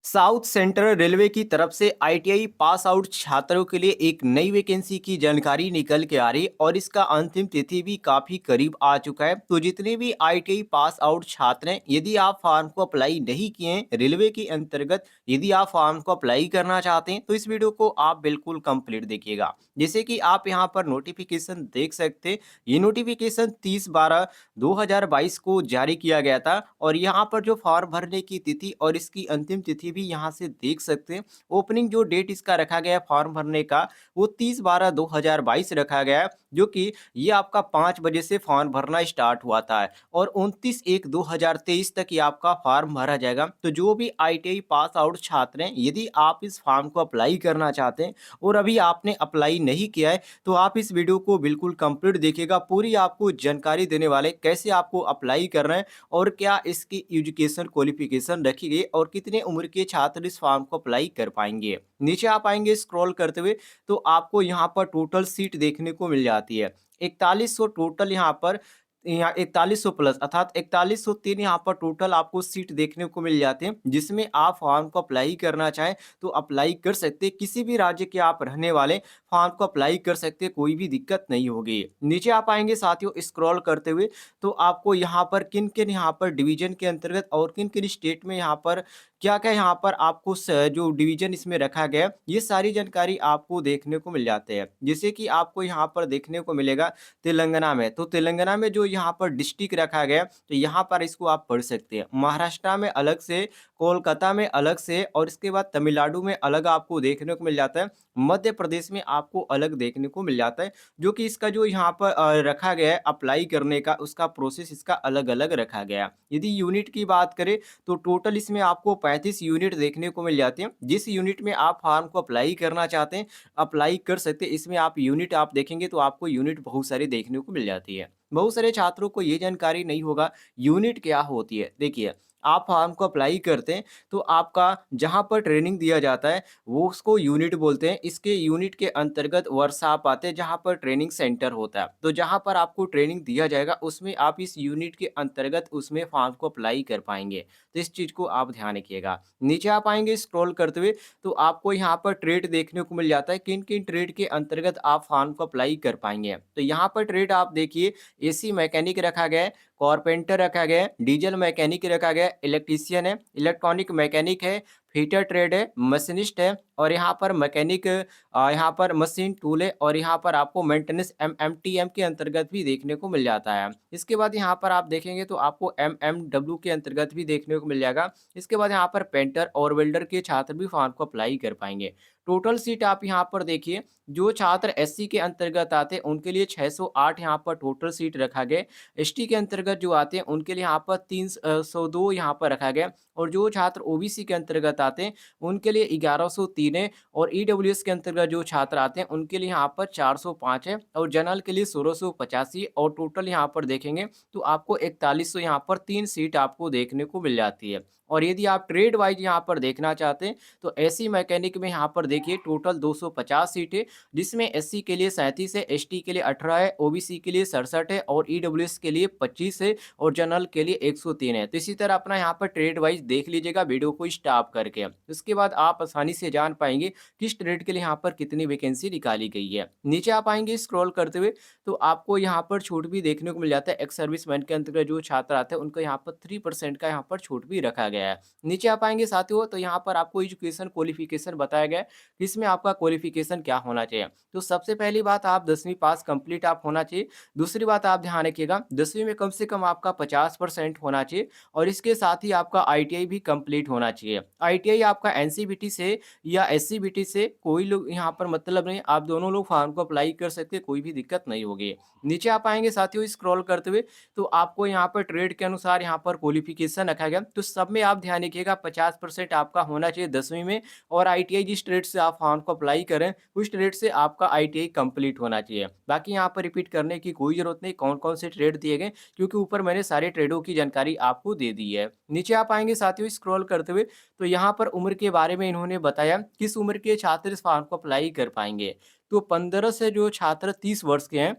South central railway की तरफ से आईटीआई पास आउट छात्रों के लिए एक नई वैकेंसी की जानकारी निकल के आ रही है और इसका अंतिम तिथि भी काफी करीब आ चुका है। तो जितने भी आईटीआई पास आउट छात्र हैं, यदि आप फॉर्म को अप्लाई नहीं किए हैं रेलवे के अंतर्गत, यदि आप फॉर्म को अप्लाई करना चाहते हैं तो इस वीडियो को आप बिल्कुल कंप्लीट देखिएगा। जैसे कि आप यहाँ पर नोटिफिकेशन देख सकते हैं, ये नोटिफिकेशन 30/12/2022 को जारी किया गया था और यहाँ पर जो फॉर्म भरने की तिथि और इसकी अंतिम तिथि भी यहाँ से देख सकते हैं। ओपनिंग जो डेट इसका रखा गया है फॉर्म भरने का, वो 30/12/2022 रखा गया है, जो कि ये आपका 5 बजे से फॉर्म भरना स्टार्ट हुआ था और 29/1/2023 तक ये आपका फॉर्म भरा जाएगा। तो जो भी आईटीआई पास आउट छात्र हैं, यदि आप इस फॉर्म को अप्लाई करना चाहते हैं और अभी आपने अप्लाई नहीं किया है, तो आप इस वीडियो को बिल्कुल कंप्लीट देखिएगा। पूरी आपको जानकारी देने वाले कैसे आपको अप्लाई करना है और क्या इसकी एजुकेशन क्वालिफिकेशन रखी गई और कितने उम्र के छात्र इस फॉर्म को अप्लाई कर पाएंगे। नीचे आप आएंगे स्क्रॉल करते हुए, तो आपको यहाँ पर टोटल सीट देखने को मिल जाती है 4100 टोटल। यहाँ 4100 प्लस अर्थात 4103 यहाँ पर टोटल आपको सीट देखने को मिल जाते हैं, जिसमें आप फॉर्म को अप्लाई करना चाहें तो अप्लाई कर सकते हैं। किसी भी राज्य के आप रहने वाले फॉर्म को अप्लाई कर सकते हैं, कोई भी दिक्कत नहीं होगी। नीचे आप आएंगे साथियों स्क्रॉल करते हुए, तो आपको यहाँ पर किन किन यहाँ पर डिवीजन के अंतर्गत और किन किन स्टेट में यहाँ पर क्या क्या यहाँ पर आपको जो डिवीजन इसमें रखा गया है, ये सारी जानकारी आपको देखने को मिल जाते हैं। जैसे कि आपको यहाँ पर देखने को मिलेगा तेलंगाना में, तो तेलंगाना में जो यहाँ पर डिस्ट्रिक्ट रखा गया है, तो यहाँ पर इसको आप पढ़ सकते हैं। महाराष्ट्र में अलग से, कोलकाता में अलग से और इसके बाद तमिलनाडु में अलग आपको देखने को मिल जाता है। मध्य प्रदेश में आपको अलग देखने को मिल जाता है, जो कि इसका जो यहाँ पर रखा गया है अप्लाई करने का, उसका प्रोसेस इसका अलग अलग रखा गया है। यदि यूनिट की बात करें तो टोटल इसमें आपको 35 यूनिट देखने को मिल जाते हैं। जिस यूनिट में आप फॉर्म को अप्लाई करना चाहते हैं अप्लाई कर सकते हैं। इसमें आप यूनिट आप देखेंगे तो आपको यूनिट बहुत सारी देखने को मिल जाती है। बहुत सारे छात्रों को ये जानकारी नहीं होगा यूनिट क्या होती है। देखिए, आप फॉर्म को अप्लाई करते हैं तो आपका जहाँ पर ट्रेनिंग दिया जाता है वो उसको यूनिट बोलते हैं। इसके यूनिट के अंतर्गत वर्ष आप आते हैं जहाँ पर ट्रेनिंग सेंटर होता है, तो जहाँ पर आपको ट्रेनिंग दिया जाएगा उसमें आप इस यूनिट के अंतर्गत उसमें फॉर्म को अप्लाई कर पाएंगे। तो इस चीज़ को आप ध्यान रखिएगा। नीचे आप आएंगे स्क्रॉल करते हुए, तो आपको यहाँ पर ट्रेड देखने को मिल जाता है, किन किन ट्रेड के अंतर्गत आप फॉर्म को अप्लाई कर पाएंगे। तो यहाँ पर ट्रेड आप देखिए, एसी मैकेनिक रखा गया है, कारपेंटर रखा गया है, डीजल मैकेनिक रखा गया है, इलेक्ट्रीशियन है, इलेक्ट्रॉनिक मैकेनिक है, फिटर ट्रेड है, मशीनिस्ट है और यहाँ पर मैकेनिक, यहाँ पर मशीन टूल है और यहाँ पर आपको मेंटेनेंस एमएमटीएम के अंतर्गत भी देखने को मिल जाता है। इसके बाद यहाँ पर आप देखेंगे तो आपको एमएमडब्ल्यू के अंतर्गत भी देखने को मिल जाएगा। इसके बाद यहाँ पर पेंटर और वेल्डर के छात्र भी फॉर्म को अप्लाई कर पाएंगे। टोटल सीट आप यहाँ पर देखिए, जो छात्र एससी के अंतर्गत आते हैं उनके लिए 608 यहाँ पर टोटल सीट रखा गया। एसटी के अंतर्गत जो आते हैं उनके लिए यहाँ पर 302 यहाँ पर रखा गया और जो छात्र ओबीसी के अंतर्गत आते हैं उनके लिए 1103 है और ईडब्ल्यूएस के अंतर्गत जो छात्र आते हैं उनके लिए यहाँ पर 405 है और जनरल के लिए 1685 और टोटल यहाँ पर देखेंगे तो आपको 4100 यहाँ पर 3 सीट आपको देखने को मिल जाती है। और यदि आप ट्रेड वाइज यहाँ पर देखना चाहते हैं तो एसी मैकेनिक में यहाँ पर देखिए टोटल 250 सीट है, जिसमें एससी के लिए 37 है, एसटी के लिए 18 है, ओबीसी के लिए 67 है और ईडब्ल्यूएस के लिए 25 है और जनरल के लिए 103 है। तो इसी तरह अपना यहाँ पर ट्रेड वाइज देख लीजिएगा वीडियो को स्टॉप करके। उसके बाद आप आसानी से जान पाएंगे किस ट्रेड के लिए यहाँ पर कितनी वैकेंसी निकाली गई है। नीचे आप आएंगे स्क्रॉल करते हुए, तो आपको यहाँ पर छूट भी देखने को मिल जाता है। एक्स सर्विसमैन के अंतर्गत जो छात्र आते हैं उनको यहाँ पर 3% का यहाँ पर छूट भी रखा गया है। नीचे आप आएंगे साथियों, तो यहाँ पर आपको एजुकेशन क्वालिफिकेशन बताया गया है कि इसमें आपका क्वालिफिकेशन क्या होना चाहिए। तो सबसे पहली बात, आप 10वीं पास कंप्लीट आप होना चाहिए। दूसरी बात आप ध्यान रखिएगा, 10वीं में कम से कम आपका 50% होना चाहिए और इसके साथ ही आपका आईटीआई भी कंप्लीट होना चाहिए। आईटीआई आपका एनसीवीटी से या एससीबीटी से कोई लोग यहाँ पर मतलब नहीं, आप दोनों लोग फॉर्म को अप्लाई कर सकते हैं, कोई भी दिक्कत नहीं होगी। नीचे आप आएंगे साथियों स्क्रॉल करते हुए, तो आपको यहाँ पर ट्रेड के अनुसार यहाँ पर क्वालिफिकेशन रखा गया। तो सब में आप ध्यान रखिएगा 50% आपका होना चाहिए 10वीं में और आईटीआई जिस ट्रेड से आप फॉर्म को अप्लाई करें उस ट्रेड से आपका आईटीआई कंप्लीट होना चाहिए। बाकी यहाँ पर रिपीट करने की कोई जरूरत नहीं कौन कौन से ट्रेड दिए गए, क्योंकि ऊपर मैंने सारे ट्रेडों की जानकारी आपको दे दी है। नीचे आप आएंगे साथियों स्क्रॉल करते हुए, तो यहाँ पर उम्र के बारे में इन्होंने बताया किस उम्र के छात्र इस फॉर्म को अप्लाई कर पाएंगे। तो 15 से जो छात्र 30 वर्ष के हैं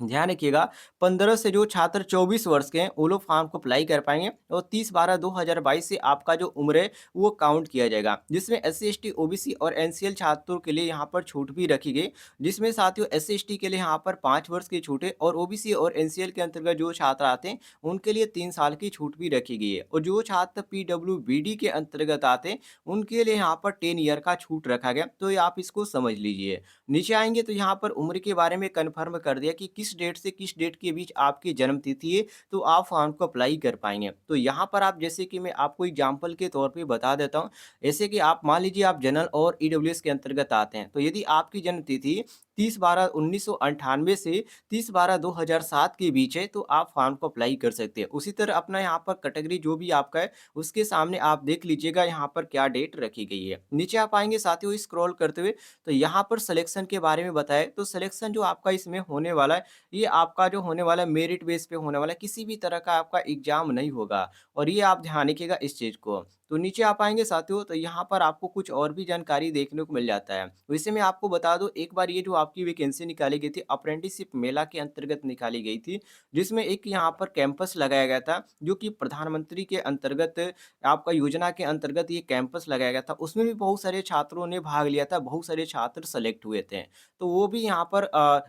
ध्यान रखिएगा, 15 से जो छात्र 24 वर्ष के हैं वो लोग फॉर्म को अप्लाई कर पाएंगे और 30/12/2022 से आपका जो उम्र है वो काउंट किया जाएगा, जिसमें SC ST OBC और NCL छात्रों के लिए यहाँ पर छूट भी रखी गई, जिसमें साथियों SC ST के लिए यहाँ पर 5 वर्ष की छूट है और OBC और NCL के अंतर्गत जो छात्र आते हैं उनके लिए 3 साल की छूट भी रखी गई है और जो छात्र PWBD के अंतर्गत आते हैं उनके लिए यहाँ पर 10 ईयर का छूट रखा गया, तो ये आप इसको समझ लीजिए। नीचे आएँगे तो यहाँ पर उम्र के बारे में कन्फर्म कर दिया कि किस डेट से किस डेट के बीच आपकी जन्म तिथि है, तो आप फॉर्म को अप्लाई कर पाएँगे। तो यहाँ पर आप जैसे कि मैं आपको एग्ज़ाम्पल के तौर पे बता देता हूँ, जैसे कि आप मान लीजिए आप जनरल और ईडब्ल्यूएस के अंतर्गत आते हैं, तो यदि आपकी जन्म तिथि 30/12/1998 से 30/12/2007 के बीच है, तो आप फॉर्म को अप्लाई कर सकते हैं। उसी तरह अपना यहाँ पर कैटेगरी जो भी आपका है, उसके सामने आप देख लीजिएगा यहाँ पर क्या डेट रखी गई है। नीचे आप आएँगे साथियों स्क्रॉल करते हुए, तो यहाँ पर सिलेक्शन के बारे में बताएँ, तो सिलेक्शन जो आपका इसमें होने वाला है, ये आपका जो होने वाला है मेरिट बेस पे होने वाला है, किसी भी तरह का आपका एग्ज़ाम नहीं होगा और ये आप ध्यान रखिएगा इस चीज़ को। तो नीचे आप आएँगे साथियों, तो यहाँ पर आपको कुछ और भी जानकारी देखने को मिल जाता है। वैसे मैं आपको बता दूँ, एक बार ये जो आपकी वैकेंसी निकाली गई थी अप्रेंटिसशिप मेला के अंतर्गत निकाली गई थी, जिसमें एक यहाँ पर कैंपस लगाया गया था, जो कि प्रधानमंत्री के अंतर्गत आपका योजना के अंतर्गत ये कैंपस लगाया गया था। उसमें भी बहुत सारे छात्रों ने भाग लिया था, बहुत सारे छात्र सेलेक्ट हुए थे। तो वो भी यहाँ पर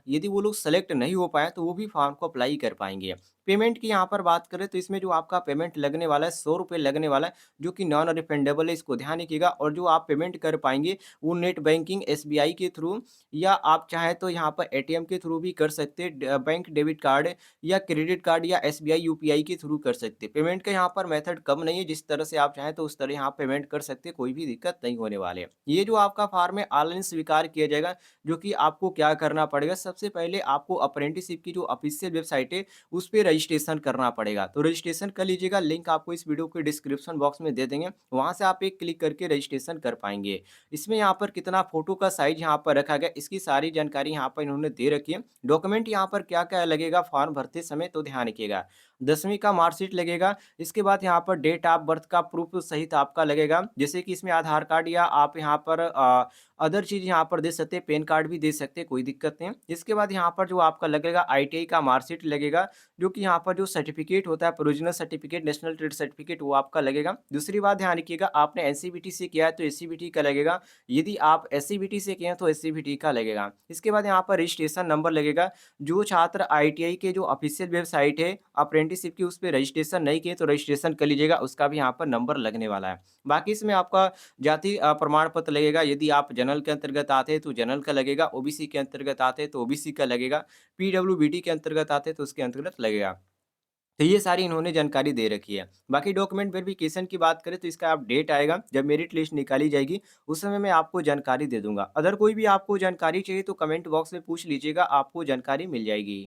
यदि वो लोग सेलेक्ट नहीं हो पाए तो वो भी फॉर्म को अप्लाई कर पाएँगे। पेमेंट की यहाँ पर बात करें तो इसमें जो आपका पेमेंट लगने वाला है ₹100 लगने वाला है, जो कि नॉन रिफंडेबल है, इसको ध्यान रखिएगा और जो आप पेमेंट कर पाएँगे वो नेट बैंकिंग SBI के थ्रू या आप चाहें तो यहाँ पर ATM के थ्रू भी कर सकते हैं, बैंक डेबिट कार्ड या क्रेडिट कार्ड या SBI UPI के थ्रू कर सकते हैं। पेमेंट का यहाँ पर मेथड कम नहीं है, जिस तरह से आप चाहें तो उस तरह यहाँ पेमेंट कर सकते हैं, कोई भी दिक्कत नहीं होने वाली है। ये जो आपका फॉर्म है ऑनलाइन स्वीकार किया जाएगा, जो कि आपको क्या करना पड़ेगा, सबसे पहले आपको अप्रेंटिसशिप की जो ऑफिशियल वेबसाइट है उस पे रजिस्ट्रेशन करना पड़ेगा। तो रजिस्ट्रेशन कर लीजिएगा, लिंक आपको इस वीडियो के डिस्क्रिप्शन बॉक्स में दे देंगे, वहाँ से आप एक क्लिक करके रजिस्ट्रेशन कर पाएँगे। इसमें यहाँ पर कितना फ़ोटो का साइज़ यहाँ पर रखा गया, इसकी सारी जानकारी यहाँ पर इन्होंने दे रखी है। डॉक्यूमेंट यहाँ पर क्या-क्या लगेगा फॉर्म भरते समय, तो ध्यान रखिएगा। 10वीं का मार्कशीट लगेगा, इसके बाद यहाँ पर डेट ऑफ बर्थ का प्रूफ सहित आपका लगेगा, जैसे कि इसमें आधार कार्ड या आप यहाँ पर अदर चीज़ यहाँ पर दे सकते हैं, पैन कार्ड भी दे सकते हैं, कोई दिक्कत नहीं है। इसके बाद यहाँ पर जो आपका लगेगा ITI का मार्कशीट लगेगा, जो कि यहाँ पर जो सर्टिफ़िकेट होता है, provisional certificate, national trade certificate, वो आपका लगेगा। दूसरी बात ध्यान रखिएगा, आपने एनसीवीटी से किया है तो एससीवीटी का लगेगा, यदि आप एससीवीटी से किए हैं तो एससीवीटी का लगेगा। इसके बाद यहाँ पर रजिस्ट्रेशन नंबर लगेगा, जो छात्र ITI के जो ऑफ़िशियल वेबसाइट है अप्रेंटिसशिप की, उस पे रजिस्ट्रेशन नहीं किए तो रजिस्ट्रेशन कर लीजिएगा, उसका भी यहाँ पर नंबर लगने वाला है। बाकी इसमें आपका जाति प्रमाण पत्र लगेगा, यदि आप जनरल के अंतर्गत आते हैं तो जनरल का लगेगा, ओबीसी के अंतर्गत आते हैं तो ओबीसी का लगेगा, पीडब्ल्यूबीडी के अंतर्गत आते हैं तो उसके अंतर्गत लगेगा। तो ये सारी इन्होंने जानकारी दे रखी है। बाकी डॉक्यूमेंट वेरिफिकेशन की बात करें तो इसका अपडेट आएगा, जब मेरिट लिस्ट निकाली जाएगी, उस समय मैं आपको जानकारी दे दूँगा। अगर कोई भी आपको जानकारी चाहिए तो कमेंट बॉक्स में पूछ लीजिएगा, आपको जानकारी मिल जाएगी।